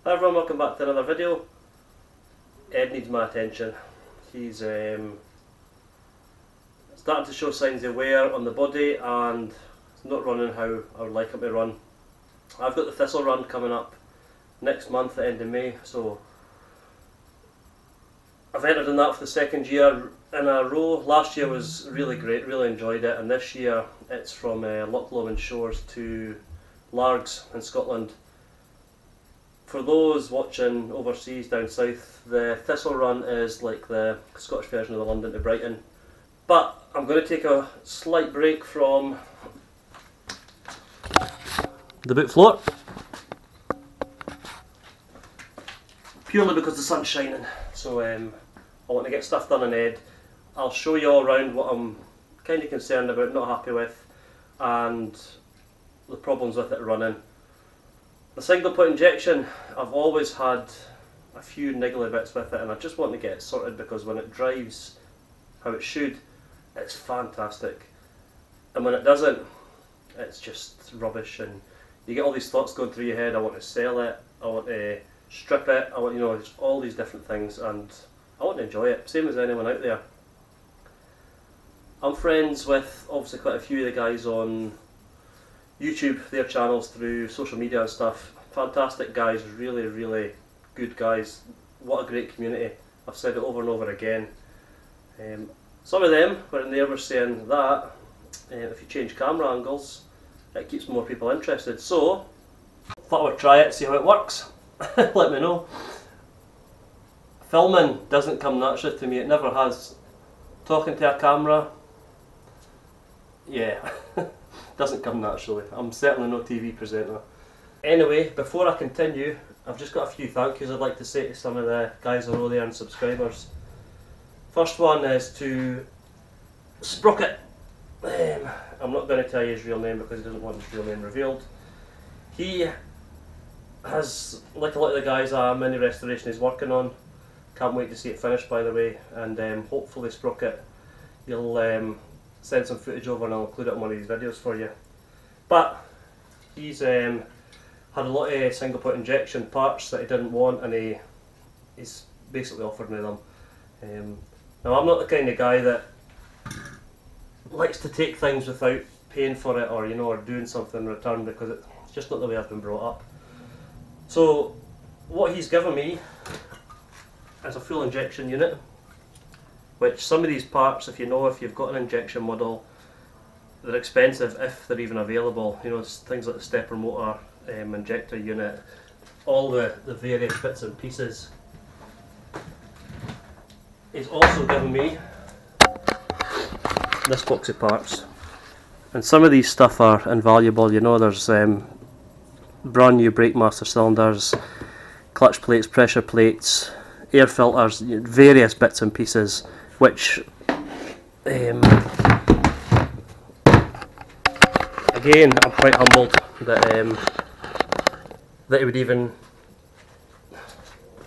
Hi everyone, welcome back to another video. Ed needs my attention. He's starting to show signs of wear on the body and he's not running how I would like him to run. I've got the Thistle run coming up next month at the end of May, so I've entered in that for the second year in a row. Last year was really great, really enjoyed it, and this year it's from Loch Lomond Shores to Largs in Scotland. For those watching overseas down south, the Thistle run is like the Scottish version of the London to Brighton. But I'm going to take a slight break from the boot floor, purely because the sun's shining. So I want to get stuff done on Ed. I'll show you all around what I'm kind of concerned about, not happy with, and the problems with it running. The single point injection, I've always had a few niggly bits with it, and I just want to get it sorted because when it drives how it should, it's fantastic, and when it doesn't, it's just rubbish, and you get all these thoughts going through your head. I want to sell it, I want to strip it, I want, there's all these different things, and I want to enjoy it, same as anyone out there. I'm friends with obviously quite a few of the guys on YouTube, their channels, through social media and stuff. Fantastic guys, really, really good guys. What a great community. I've said it over and over again. Some of them, when they were saying that if you change camera angles, it keeps more people interested. So, thought I would try it, see how it works. Let me know. Filming doesn't come naturally to me, it never has. Talking to a camera, yeah. Doesn't come naturally. I'm certainly no TV presenter. Anyway, before I continue, I've just got a few thank yous I'd like to say to some of the guys below there and subscribers. First one is to Sprocket. I'm not going to tell you his real name because he doesn't want his real name revealed. He has, like a lot of the guys, a mini restoration he's working on. Can't wait to see it finished, by the way, and hopefully Sprocket, you'll send some footage over and I'll include it in one of these videos for you. But he's had a lot of single point injection parts that he didn't want, and he's basically offered me them. Now I'm not the kind of guy that likes to take things without paying for it, or or doing something in return, because it's just not the way I've been brought up. So what he's given me is a full injection unit, which some of these parts, if you've got an injection model, they're expensive if they're even available. Things like the stepper motor, injector unit, all the various bits and pieces. He's also given me this box of parts, and some of these stuff are invaluable. There's brand new brake master cylinders, clutch plates, pressure plates, air filters, various bits and pieces, which again, I'm quite humbled that he would even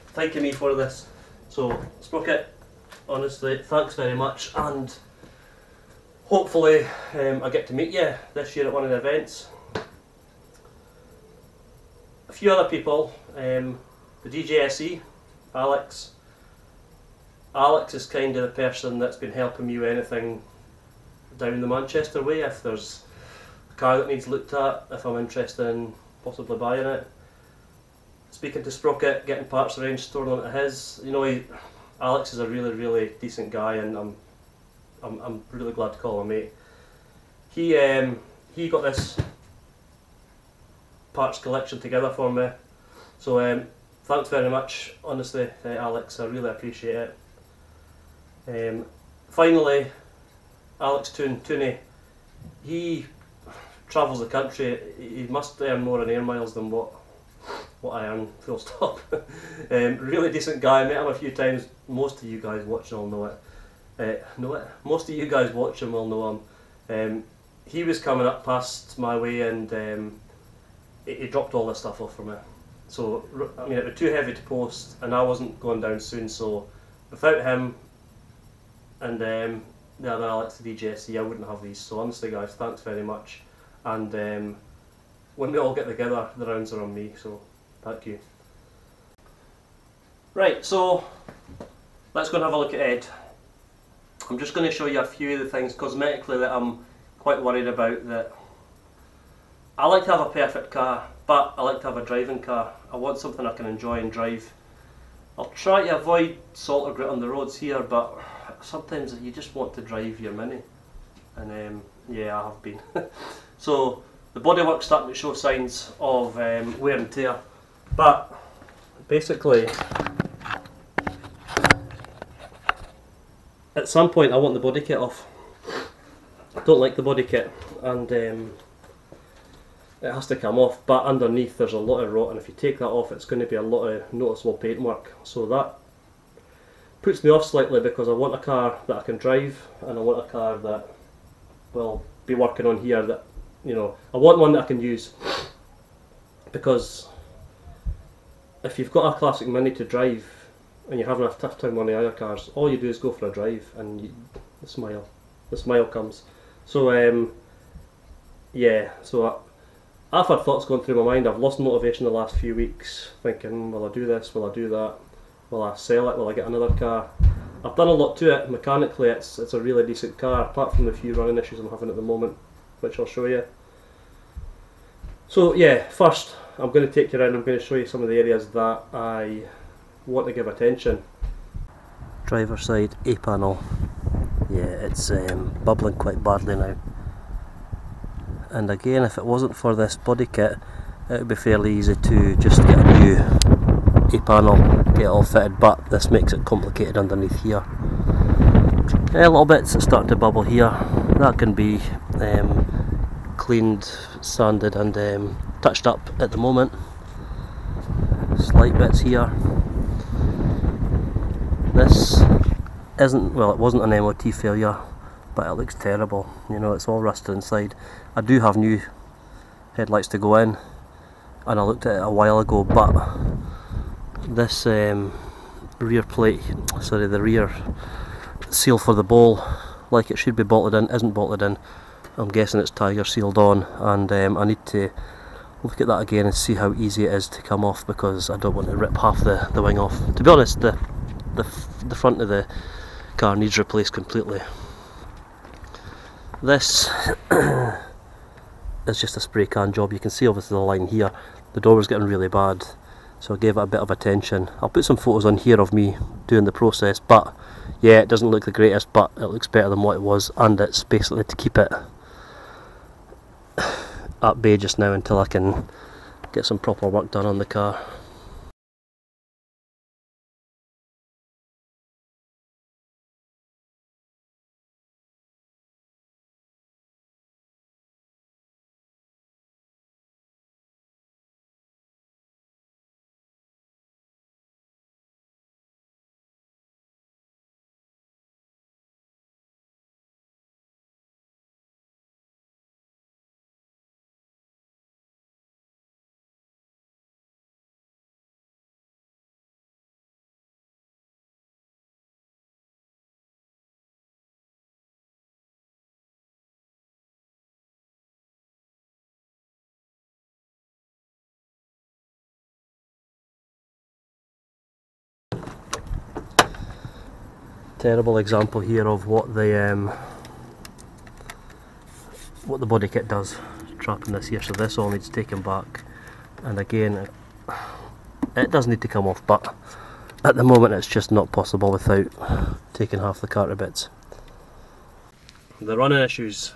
think of me for this. So Sprocket, honestly, thanks very much, and hopefully I get to meet you this year at one of the events. A few other people, the DJSE, Alex. Alex is kind of the person that's been helping me with anything down the Manchester way. If there's a car that needs looked at, if I'm interested in possibly buying it, speaking to Sprocket, getting parts arranged, storing them at his. Alex is a really, really decent guy, and I'm really glad to call him mate. He got this parts collection together for me, so thanks very much, honestly, Alex. I really appreciate it. Finally, Alex Tooney, he travels the country. He must earn more in air miles than what I earn, full stop. Really decent guy, met him a few times. Most of you guys watching will know it. Most of you guys watching will know him. He was coming up past my way, and he dropped all this stuff off for me. So, it was too heavy to post, and I wasn't going down soon, so without him and the other Alex, the DJSE, I wouldn't have these. So honestly guys, thanks very much, and when we all get together, the rounds are on me, so thank you. Right, so let's go and have a look at Ed. I'm just going to show you a few of the things cosmetically that I'm quite worried about. That I like to have a perfect car, but I like to have a driving car. I want something I can enjoy and drive. I'll try to avoid salt or grit on the roads here, but sometimes you just want to drive your Mini, and yeah, I have been. So the bodywork's starting to show signs of wear and tear, but basically at some point I want the body kit off. I don't like the body kit, and it has to come off, but underneath there's a lot of rot, and if you take that off it's going to be a lot of noticeable paintwork. So that puts me off slightly, because I want a car that I can drive, and I want a car that will be working on here, that, you know, I want one that I can use. Because if you've got a classic Mini to drive and you're having a tough time on the other cars, all you do is go for a drive and the smile comes. So yeah, so I've had thoughts going through my mind. I've lost motivation the last few weeks, thinking, will I do this, will I do that, will I sell it, will I get another car? I've done a lot to it. Mechanically it's a really decent car, apart from the few running issues I'm having at the moment, which I'll show you. So yeah, first I'm going to take you around. I'm going to show you some of the areas that I want to give attention. Driver side A panel, yeah, it's bubbling quite badly now. And again, if it wasn't for this body kit, it would be fairly easy to just get a new A panel, get it all fitted, but this makes it complicated underneath here. A little bits starting to bubble here. That can be cleaned, sanded and touched up at the moment. Slight bits here. This isn't, well, it wasn't an MOT failure, but it looks terrible. You know, it's all rusted inside. I do have new headlights to go in, and I looked at it a while ago, but this rear plate, sorry, the rear seal for the bowl, like it should be bolted in, isn't bolted in. I'm guessing it's tiger sealed on, and I need to look at that again and see how easy it is to come off, because I don't want to rip half the wing off. To be honest, the front of the car needs replaced completely. This is just a spray can job. You can see obviously the line here. The door was getting really bad, so I gave it a bit of attention. I'll put some photos on here of me doing the process, but yeah, it doesn't look the greatest, but it looks better than what it was, and it's basically to keep it at bay just now until I can get some proper work done on the car. Terrible example here of what the body kit does, trapping this here. So this all needs taken back, and again it does need to come off, but at the moment it's just not possible without taking half the car to bits. The running issues,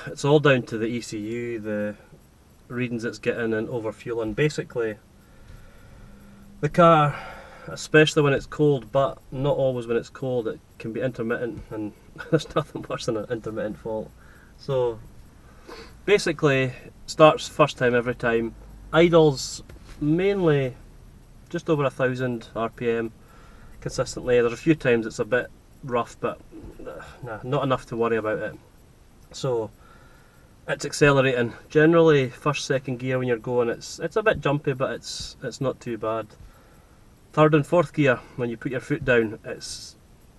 it's all down to the ECU, the readings it's getting and overfueling. Basically the car, especially when it's cold, but not always when it's cold, it can be intermittent, and there's nothing worse than an intermittent fault. So basically starts first time every time, idles mainly just over 1,000 RPM consistently. There's a few times it's a bit rough, but nah, not enough to worry about it. So it's accelerating. Generally first, second gear when you're going, it's a bit jumpy, but it's not too bad. Third and fourth gear, when you put your foot down, it's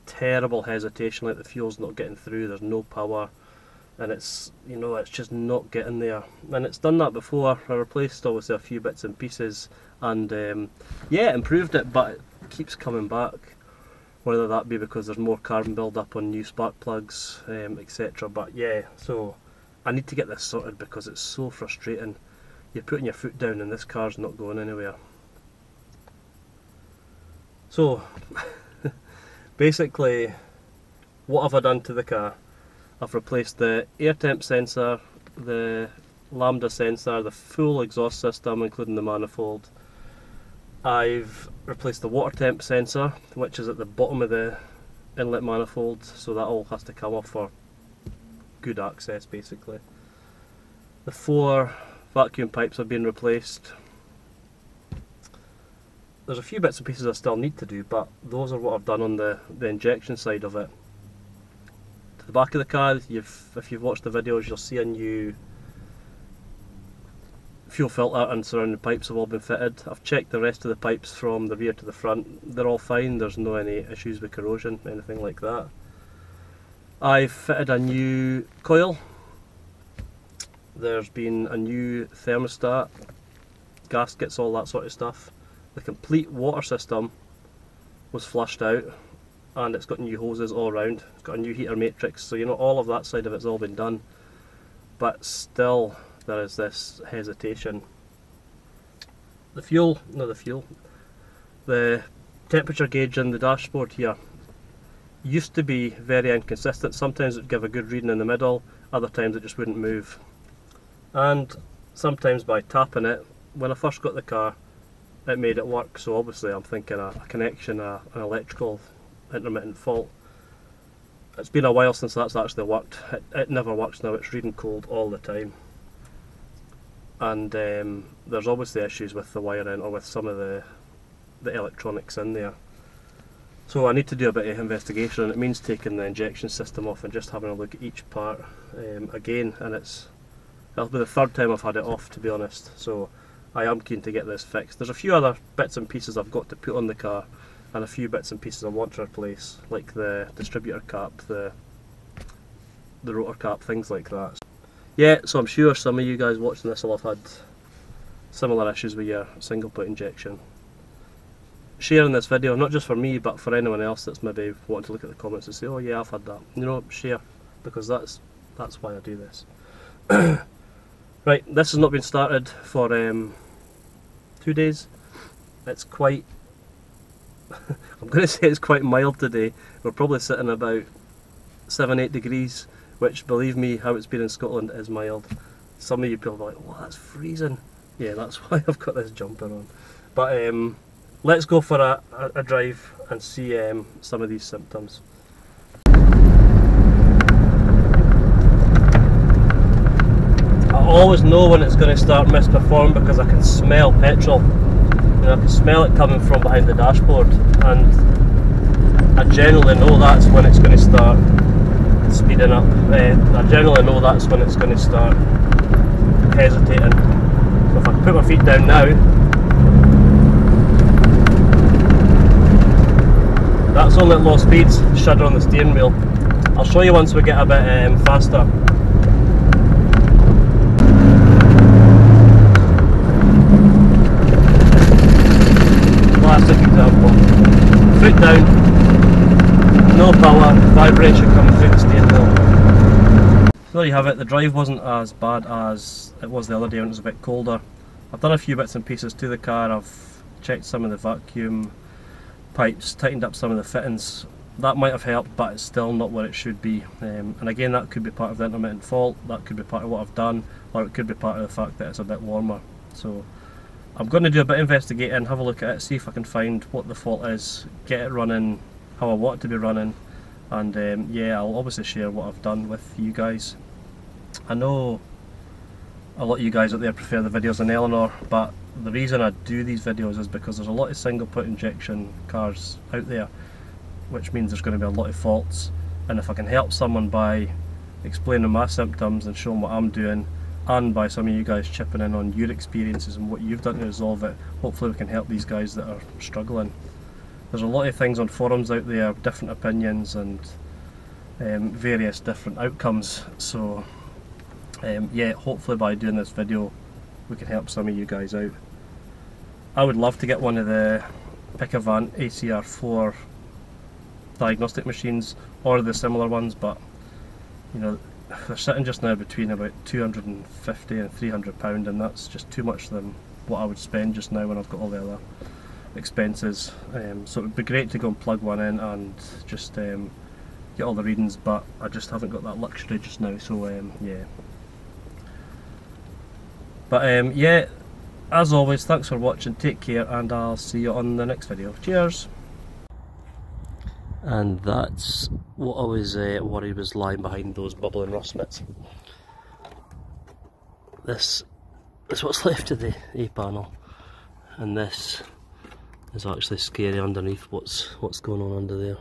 terrible hesitation, like the fuel's not getting through, there's no power. and it's, you know, it's just not getting there. And it's done that before. I replaced obviously a few bits and pieces, and yeah, improved it, but it keeps coming back. Whether that be because there's more carbon build up on new spark plugs, etc. But yeah, so I need to get this sorted because it's so frustrating. You're putting your foot down and this car's not going anywhere. So basically, what have I done to the car? I've replaced the air temp sensor, the lambda sensor, the full exhaust system including the manifold. I've replaced the water temp sensor, which is at the bottom of the inlet manifold, so that all has to come off for good access basically. The 4 vacuum pipes have been replaced. There's a few bits and pieces I still need to do, but those are what I've done on the injection side of it. To the back of the car, if you've watched the videos, you'll see a new fuel filter and surrounding pipes have all been fitted. I've checked the rest of the pipes from the rear to the front. They're all fine, there's no any issues with corrosion, anything like that. I've fitted a new coil. There's been a new thermostat, gaskets, all that sort of stuff. The complete water system was flushed out, and it's got new hoses all around. It's got a new heater matrix, so you know, all of that side of it's all been done. But still, there is this hesitation. The temperature gauge in the dashboard here used to be very inconsistent. Sometimes it would give a good reading in the middle, other times it just wouldn't move. And sometimes by tapping it, when I first got the car, it made it work. So obviously I'm thinking a connection, an electrical intermittent fault. It's been a while since that's actually worked. It never works now, it's reading cold all the time. And there's obviously issues with the wiring or with some of the electronics in there. So I need to do a bit of investigation, and it means taking the injection system off and just having a look at each part again, and it'll be the 3rd time I've had it off, to be honest. So I am keen to get this fixed. There's a few other bits and pieces I've got to put on the car, and a few bits and pieces I want to replace, like the distributor cap, the rotor cap, things like that. Yeah, so I'm sure some of you guys watching this will have had similar issues with your single put injection. Sharing this video, not just for me, but for anyone else that's maybe wanting to look at the comments and say, oh yeah, I've had that. You know, share, because that's why I do this. Right, this has not been started for 2 days. It's quite, I'm going to say it's quite mild today. We're probably sitting about 7-8 degrees, which, believe me, how it's been in Scotland is mild. Some of you people are like, oh, that's freezing. Yeah, that's why I've got this jumper on. But let's go for a drive and see some of these symptoms. I always know when it's going to start misperforming because I can smell petrol. You know, I can smell it coming from behind the dashboard, and I generally know that's when it's going to start speeding up. I generally know that's when it's going to start hesitating. So if I put my feet down now, that's only at low speeds, shudder on the steering wheel. I'll show you once we get a bit faster. Classic example. Foot down, no power, vibration coming through the steering wheel. So there you have it. The drive wasn't as bad as it was the other day when it was a bit colder. I've done a few bits and pieces to the car. I've checked some of the vacuum pipes, tightened up some of the fittings. That might have helped, but it's still not what it should be. And again, that could be part of the intermittent fault, that could be part of what I've done, or it could be part of the fact that it's a bit warmer. So I'm going to do a bit of investigating, have a look at it, see if I can find what the fault is, get it running how I want it to be running, and yeah, I'll obviously share what I've done with you guys. I know a lot of you guys out there prefer the videos on Eleanor, but the reason I do these videos is because there's a lot of single put injection cars out there, which means there's going to be a lot of faults, and if I can help someone by explaining my symptoms and showing what I'm doing, and by some of you guys chipping in on your experiences and what you've done to resolve it, hopefully we can help these guys that are struggling. There's a lot of things on forums out there, different opinions, and various different outcomes. So yeah, hopefully by doing this video we can help some of you guys out. I would love to get one of the Picavant ACR4 diagnostic machines or the similar ones, but you know, they're sitting just now between about £250 and £300, and that's just too much than what I would spend just now when I've got all the other expenses. So it would be great to go and plug one in and just get all the readings, but I just haven't got that luxury just now, so yeah. But yeah, as always, thanks for watching, take care, and I'll see you on the next video. Cheers! And that's what I was worried was lying behind those bubbling rust mitts. This is what's left of the A panel, and this is actually scary underneath what's going on under there.